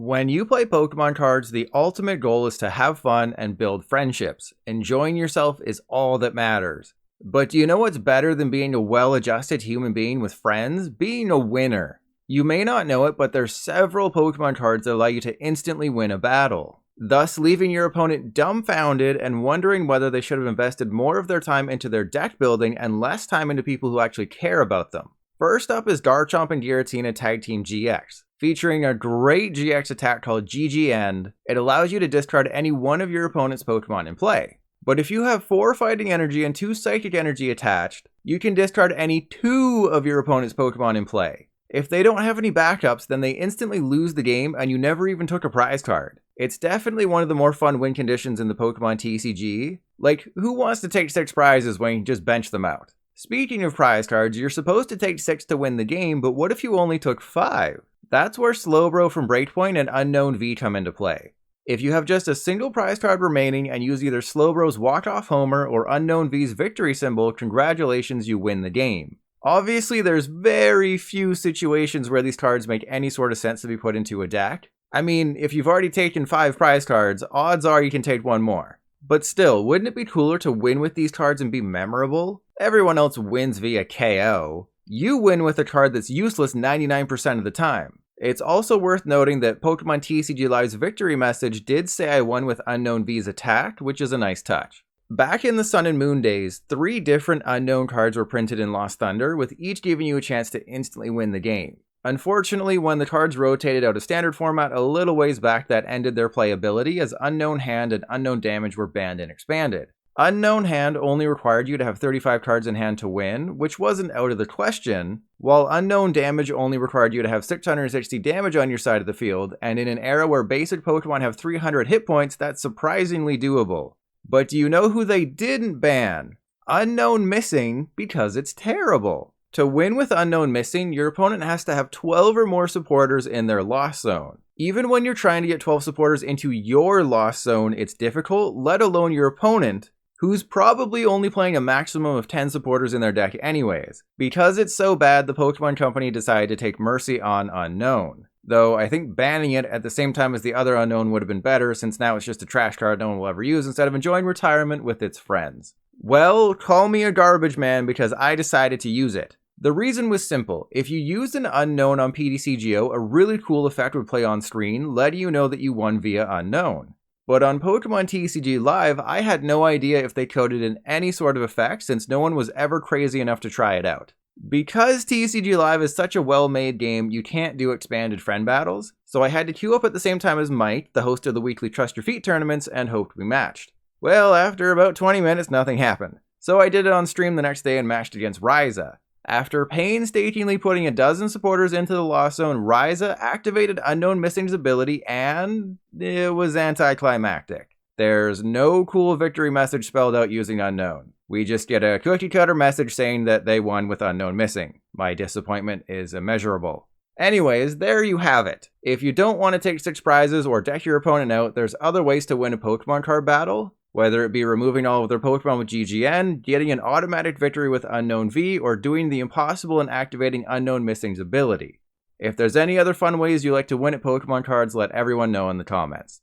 When you play Pokemon cards, the ultimate goal is to have fun and build friendships. Enjoying yourself is all that matters. But do you know what's better than being a well-adjusted human being with friends? Being a winner. You may not know it, but there's several Pokemon cards that allow you to instantly win a battle, thus leaving your opponent dumbfounded and wondering whether they should have invested more of their time into their deck building and less time into people who actually care about them. First up is Garchomp and Giratina Tag Team GX. Featuring a great GX attack called GG End, it allows you to discard any one of your opponent's Pokemon in play. But if you have 4 Fighting Energy and 2 Psychic Energy attached, you can discard any 2 of your opponent's Pokemon in play. If they don't have any backups, then they instantly lose the game and you never even took a prize card. It's definitely one of the more fun win conditions in the Pokemon TCG. Like, who wants to take 6 prizes when you can just bench them out? Speaking of prize cards, you're supposed to take 6 to win the game, but what if you only took 5? That's where Slowbro from Breakpoint and Unknown V come into play. If you have just a single prize card remaining and use either Slowbro's Walk-Off Homer or Unknown V's victory symbol, congratulations, you win the game. Obviously, there's very few situations where these cards make any sort of sense to be put into a deck. I mean, if you've already taken 5 prize cards, odds are you can take 1 more. But still, wouldn't it be cooler to win with these cards and be memorable? Everyone else wins via KO. You win with a card that's useless 99% of the time. It's also worth noting that Pokemon TCG Live's victory message did say I won with Unknown V's attack, which is a nice touch. Back in the Sun and Moon days, 3 different Unknown cards were printed in Lost Thunder, with each giving you a chance to instantly win the game. Unfortunately, when the cards rotated out of standard format a little ways back, that ended their playability as Unknown Hand and Unknown Damage were banned and expanded. Unknown Hand only required you to have 35 cards in hand to win, which wasn't out of the question, while Unknown Damage only required you to have 660 damage on your side of the field, and in an era where basic Pokemon have 300 hit points, that's surprisingly doable. But do you know who they didn't ban? Unknown Missing, because it's terrible. To win with Unknown Missing, your opponent has to have 12 or more supporters in their Lost Zone. Even when you're trying to get 12 supporters into your Lost Zone, it's difficult, let alone your opponent, who's probably only playing a maximum of 10 supporters in their deck anyways. Because it's so bad, the Pokemon Company decided to take mercy on Unknown. Though I think banning it at the same time as the other Unknown would have been better, since now it's just a trash card no one will ever use instead of enjoying retirement with its friends. Well, call me a garbage man because I decided to use it. The reason was simple. If you used an Unknown on PTCGO, a really cool effect would play on screen, letting you know that you won via Unknown. But on Pokemon TCG Live, I had no idea if they coded in any sort of effect since no one was ever crazy enough to try it out. Because TCG Live is such a well-made game, you can't do expanded friend battles, so I had to queue up at the same time as Mike, the host of the weekly Trust Your Feet tournaments, and hoped we matched. Well, after about 20 minutes, nothing happened. So I did it on stream the next day and matched against Ryza. After painstakingly putting a dozen supporters into the Lost Zone, Ryza activated Unknown Missing's ability, and it was anticlimactic. There's no cool victory message spelled out using Unknown. We just get a cookie-cutter message saying that they won with Unknown Missing. My disappointment is immeasurable. Anyways, there you have it. If you don't want to take 6 prizes or deck your opponent out, there's other ways to win a Pokemon card battle. Whether it be removing all of their Pokemon with GGN, getting an automatic victory with Unknown V, or doing the impossible and activating Unknown Missing's ability. If there's any other fun ways you like to win at Pokemon cards, let everyone know in the comments.